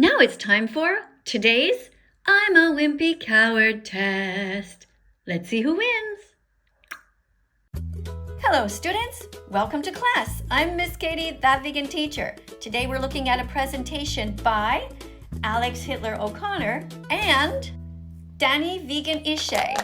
Now it's time for today's I'm a Wimpy Coward test. Let's see who wins. Hello students, welcome to class. I'm Miss Katie, that vegan teacher. Today we're looking at a presentation by Alex Hitler O'Connor and Danny Vegan Ishay.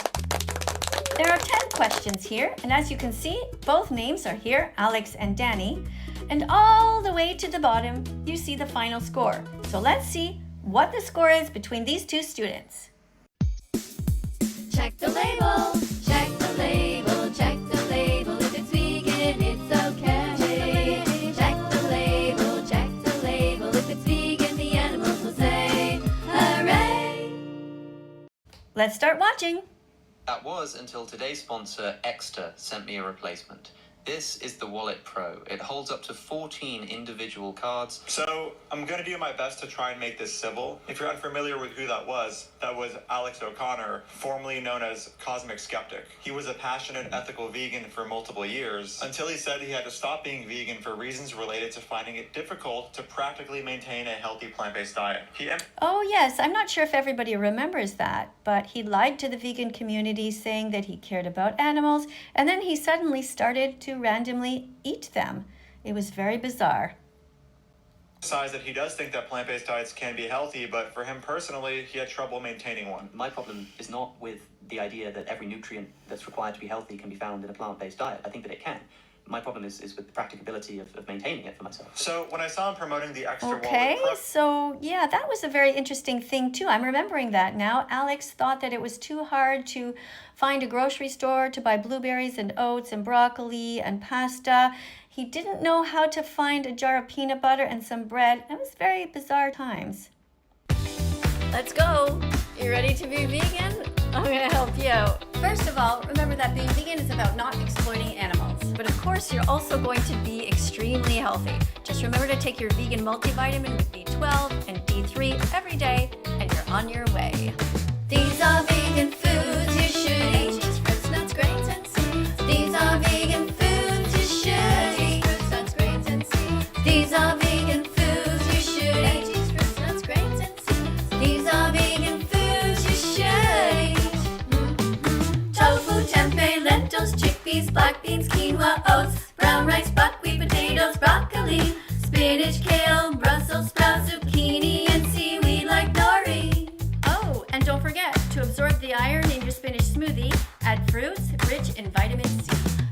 There are 10 questions here, and as you can see, both names are here, Alex and Danny. And all the way to the bottom, you see the final score. So let's see what the score is between these two students. Check the label, check the label, check the label. If it's vegan, it's okay. Check the label, check the label. If it's vegan, the animals will say, hooray! Let's start watching. That was until today's sponsor, Extra, sent me a replacement. This is the Wallet Pro. It holds up to 14 individual cards. So I'm going to do my best to try and make this civil. If you're unfamiliar with who that was Alex O'Connor, formerly known as Cosmic Skeptic. He was a passionate ethical vegan for multiple years until he said he had to stop being vegan for reasons related to finding it difficult to practically maintain a healthy plant-based diet. Oh yes, I'm not sure if everybody remembers that, but he lied to the vegan community saying that he cared about animals, and then he suddenly started to randomly eat them. It was very bizarre. That he does think that plant-based diets can be healthy, but for him personally, he had trouble maintaining one. My problem is not with the idea that every nutrient that's required to be healthy can be found in a plant-based diet. I think that it can. My problem is with the practicability of maintaining it for myself. So when I saw him promoting the Extra Okay, Wallet Pro... so yeah, that was a very interesting thing too. I'm remembering that now. Alex thought that it was too hard to find a grocery store to buy blueberries and oats and broccoli and pasta. He didn't know how to find a jar of peanut butter and some bread. It was very bizarre times. Let's go. You ready to be vegan? I'm gonna help you out. First of all, remember that being vegan is about not exploiting animals. But of course, you're also going to be extremely healthy. Just remember to take your vegan multivitamin with B12 and D3 every day, and you're on your way. These are vegan foods you should eat. Cheese, fruits, nuts, grains, and seeds. These are vegan foods you should eat. Fruits, nuts, grains, and seeds. These are vegan foods you should eat. Cheese, fruits, nuts, grains, and seeds. These are vegan foods you should eat. Tofu, tempeh, lentils, chickpeas, black beans, quinoa, oats, brown rice, buckwheat, potatoes, broccoli, spinach, kale, Brussels sprouts, zucchini, and seaweed like nori. Oh, and don't forget to absorb the iron in your spinach smoothie. Add fruits rich in vitamin C.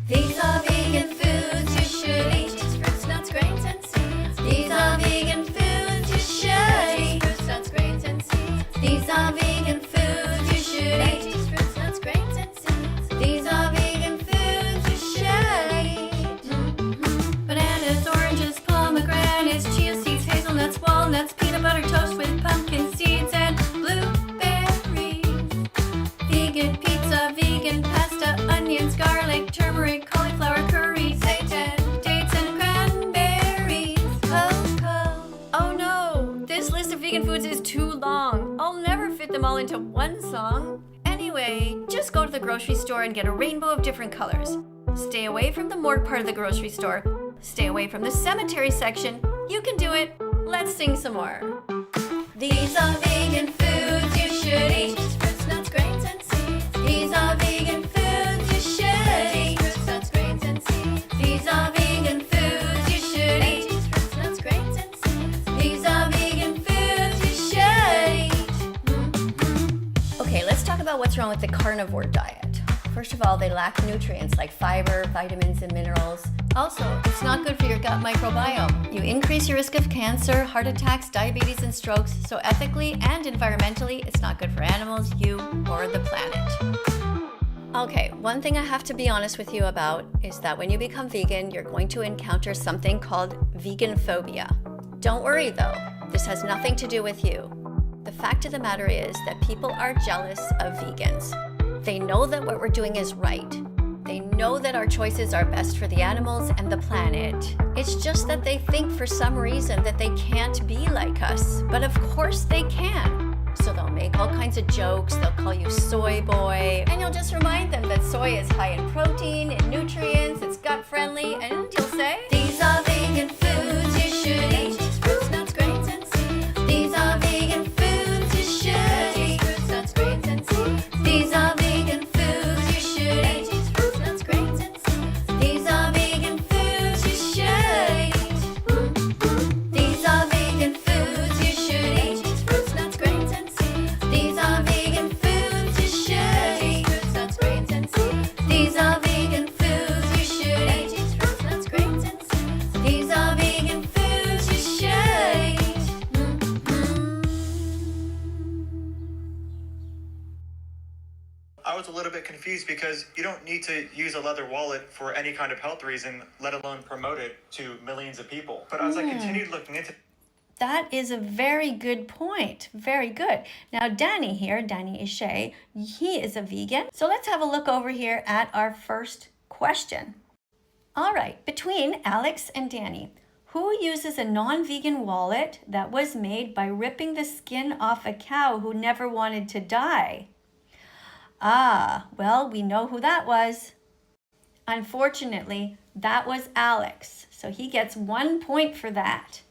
These are vegan foods you should eat. Cheese, fruits, nuts, grains, and seeds. These are vegan foods you should eat. Fruits, nuts, grains, and seeds. These are vegan foods you should eat. Cheese, fruits, nuts, grains, and seeds. These are vegan foods you should eat. Bananas, oranges, pomegranates, chia seeds, hazelnuts, walnuts, peanut butter toast with pumpkin seeds and blueberries. Vegan pizza, vegan pasta, onions, garlic, turmeric, cauliflower, curry, seitan, dates, and cranberries. Cocoa. Oh no, this list of vegan foods is too long. I'll never fit them all into one song. Anyway, just go to the grocery store and get a rainbow of different colors. Stay away from the morgue part of the grocery store. Stay away from the cemetery section. You can do it. Let's sing some more. These are vegan foods you should eat. Cheese, fruits, nuts, grains, and seeds. These are vegan foods you should eat. Cheese, fruits, nuts, grains, and seeds. These are vegan foods you should eat. Cheese, fruits, nuts, grains, and seeds. These are vegan foods you should eat. Okay, let's talk about what's wrong with the carnivore diet. First of all, they lack nutrients like fiber, vitamins, and minerals. Also, it's not good for your gut microbiome. You increase your risk of cancer, heart attacks, diabetes, and strokes, so ethically and environmentally, it's not good for animals, you, or the planet. Okay, one thing I have to be honest with you about is that when you become vegan, you're going to encounter something called vegan phobia. Don't worry though, this has nothing to do with you. The fact of the matter is that people are jealous of vegans. They know that what we're doing is right. They know that our choices are best for the animals and the planet. It's just that they think for some reason that they can't be like us. But of course they can. So they'll make all kinds of jokes, they'll call you soy boy, and you'll just remind them that soy is high in protein, in nutrients, it's gut friendly, and you'll say, These are vegan foods you should eat. Cheese, fruits, nuts, grains, and seeds. These are was a little bit confused because you don't need to use a leather wallet for any kind of health reason, let alone promote it to millions of people. But as I continued looking into That is a very good point. Very good. Now, Danny here, Danny Ishay, he is a vegan. So let's have a look over here at our first question. All right, between Alex and Danny, who uses a non-vegan wallet that was made by ripping the skin off a cow who never wanted to die? Ah, well, we know who that was. Unfortunately, that was Alex. So he gets 1 point for that.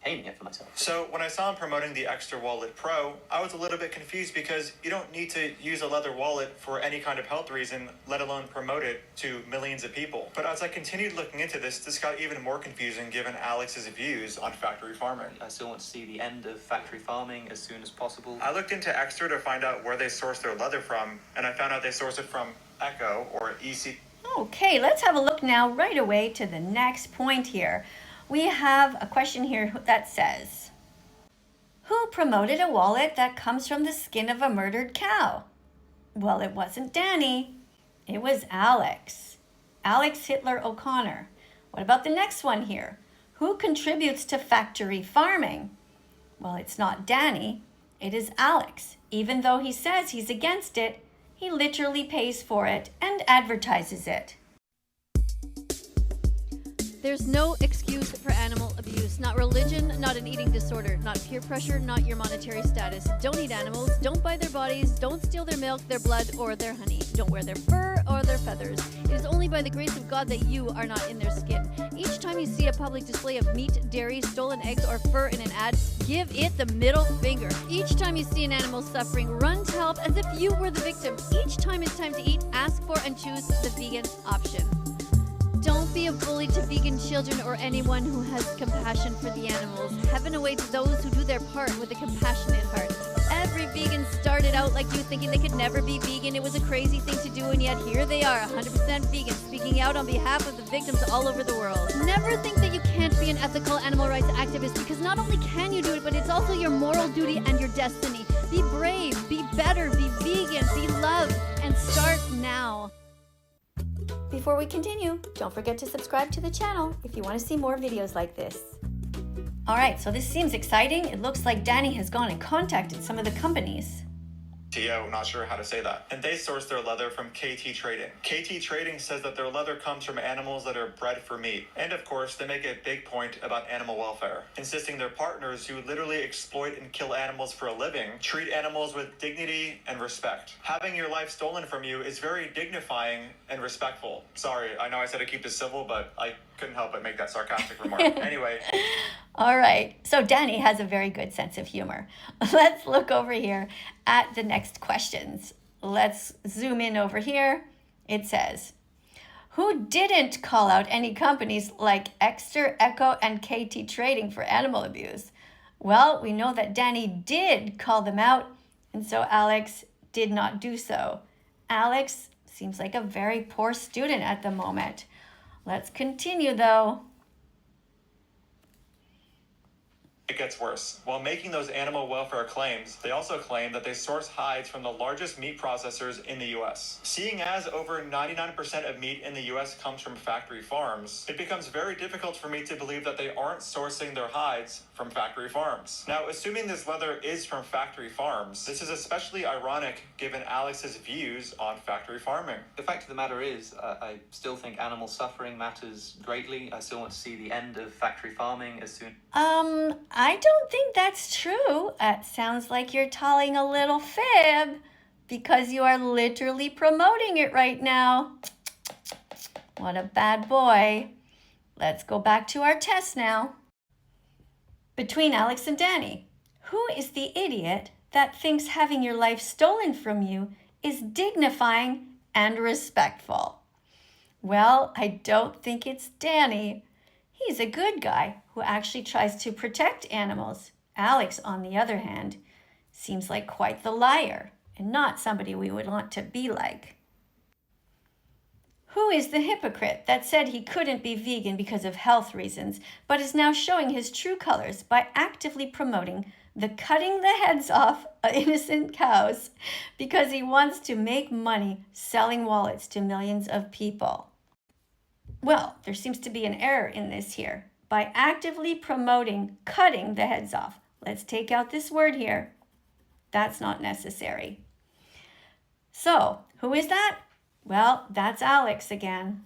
Paying it for myself. So when I saw him promoting the Extra Wallet Pro, I was a little bit confused because you don't need to use a leather wallet for any kind of health reason, let alone promote it to millions of people. But as I continued looking into this got even more confusing given Alex's views on factory farming. I still want to see the end of factory farming as soon as possible. I looked into Extra to find out where they source their leather from, and I found out they source it from Echo or EC. Okay, let's have a look now right away to the next point here. We have a question here that says, who promoted a wallet that comes from the skin of a murdered cow? Well, it wasn't Danny. It was Alex. Alex Hitler O'Connor. What about the next one here? Who contributes to factory farming? Well, it's not Danny. It is Alex. Even though he says he's against it, he literally pays for it and advertises it. There's no excuse for animal abuse. Not religion, not an eating disorder, not peer pressure, not your monetary status. Don't eat animals, don't buy their bodies, don't steal their milk, their blood, or their honey. Don't wear their fur or their feathers. It is only by the grace of God that you are not in their skin. Each time you see a public display of meat, dairy, stolen eggs, or fur in an ad, give it the middle finger. Each time you see an animal suffering, run to help as if you were the victim. Each time it's time to eat, ask for and choose the vegan option. Don't be a bully to vegan children or anyone who has compassion for the animals. Heaven awaits those who do their part with a compassionate heart. Every vegan started out like you, thinking they could never be vegan. It was a crazy thing to do, and yet here they are, 100% vegan, speaking out on behalf of the victims all over the world. Never think that you can't be an ethical animal rights activist, because not only can you do it, but it's also your moral duty and your destiny. Be brave, be better, be vegan, be loved, and start now. Before we continue, don't forget to subscribe to the channel if you want to see more videos like this. Alright, so this seems exciting. It looks like Danny has gone and contacted some of the companies. TO, not sure how to say that. And they source their leather from KT Trading. KT Trading says that their leather comes from animals that are bred for meat. And of course, they make a big point about animal welfare, insisting their partners who literally exploit and kill animals for a living treat animals with dignity and respect. Having your life stolen from you is very dignifying and respectful. Sorry, I know I said to keep this civil, but I couldn't help but make that sarcastic remark. Anyway. All right, so Danny has a very good sense of humor. Let's look over here at the next questions. Let's zoom in over here. It says, who didn't call out any companies like Exter, Echo, and KT Trading for animal abuse? Well, we know that Danny did call them out, and so Alex did not do so. Alex seems like a very poor student at the moment. Let's continue though. It gets worse. While making those animal welfare claims, they also claim that they source hides from the largest meat processors in the US. Seeing as over 99% of meat in the US comes from factory farms, it becomes very difficult for me to believe that they aren't sourcing their hides from factory farms. Now, assuming this leather is from factory farms, this is especially ironic given Alex's views on factory farming. The fact of the matter is, I still think animal suffering matters greatly. I still want to see the end of factory farming as soon. I don't think that's true. It sounds like you're telling a little fib because you are literally promoting it right now. What a bad boy. Let's go back to our test now. Between Alex and Danny, who is the idiot that thinks having your life stolen from you is dignifying and respectful? Well, I don't think it's Danny. He's a good guy who actually tries to protect animals. Alex, on the other hand, seems like quite the liar and not somebody we would want to be like. Who is the hypocrite that said he couldn't be vegan because of health reasons, but is now showing his true colors by actively promoting the cutting the heads off of innocent cows because he wants to make money selling wallets to millions of people. Well, there seems to be an error in this here. By actively promoting cutting the heads off, let's take out this word here. That's not necessary. So, who is that? Well, that's Alex again.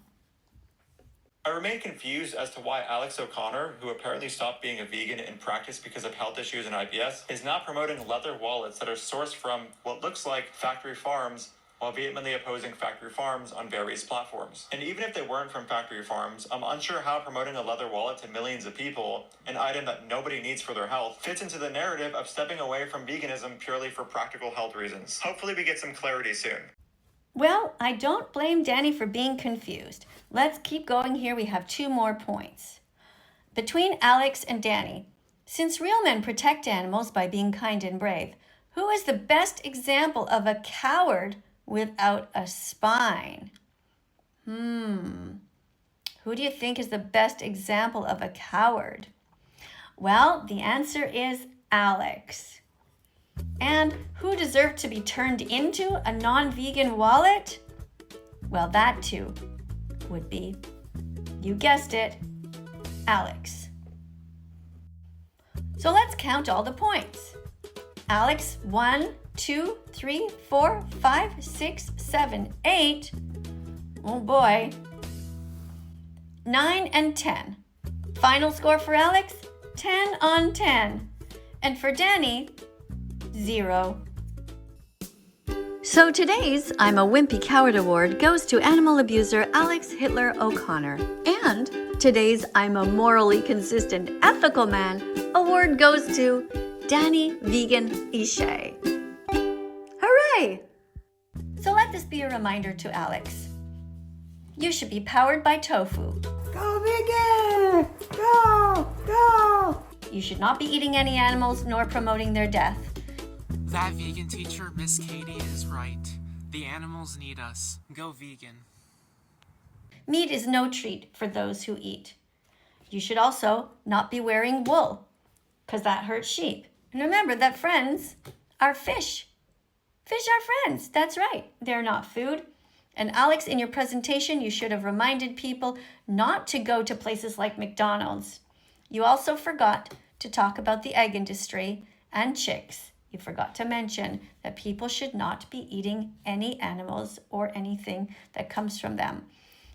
I remain confused as to why Alex O'Connor, who apparently stopped being a vegan in practice because of health issues and IBS, is now promoting leather wallets that are sourced from what looks like factory farms, while vehemently opposing factory farms on various platforms. And even if they weren't from factory farms, I'm unsure how promoting a leather wallet to millions of people, an item that nobody needs for their health, fits into the narrative of stepping away from veganism purely for practical health reasons. Hopefully we get some clarity soon. Well, I don't blame Danny for being confused. Let's keep going here. We have 2 more points. Between Alex and Danny, since real men protect animals by being kind and brave, who is the best example of a coward without a spine? Who do you think is the best example of a coward? Well, the answer is Alex. And who deserved to be turned into a non-vegan wallet? Well, that too would be, you guessed it, Alex. So let's count all the points. Alex, 1, 2, 3, 4, 5, 6, 7, 8. Oh boy. 9 and 10. Final score for Alex, 10 on 10. And for Danny, 0. So today's I'm a Wimpy Coward Award goes to animal abuser Alex Hitler O'Connor. And today's I'm a morally consistent ethical man award goes to Danny Vegan Ishay. Hooray! So let this be a reminder to Alex. You should be powered by tofu. Go vegan! Go! Go! You should not be eating any animals nor promoting their death. That vegan teacher, Miss Katie, is right. The animals need us. Go vegan. Meat is no treat for those who eat. You should also not be wearing wool, because that hurts sheep. And remember that friends are fish. Fish are friends. That's right. They're not food. And Alex, in your presentation, you should have reminded people not to go to places like McDonald's. You also forgot to talk about the egg industry and chicks. You forgot to mention that people should not be eating any animals or anything that comes from them.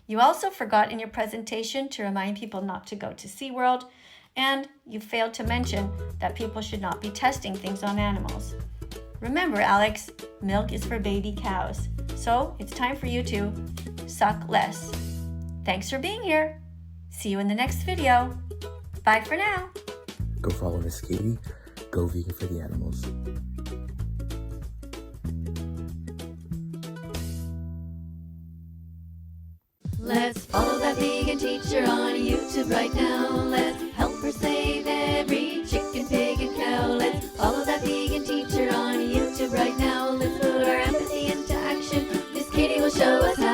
You also forgot in your presentation to remind people not to go to SeaWorld, and you failed to mention that people should not be testing things on animals. Remember, Alex, milk is for baby cows, so it's time for you to suck less. Thanks for being here. See you in the next video. Bye for now. Go follow Miss Katie. Go vegan for the animals. Let's follow that vegan teacher on YouTube right now. Let's help her save every chicken, pig, and cow. Let's follow that vegan teacher on YouTube right now. Let's put our empathy into action. Miss Katie will show us how.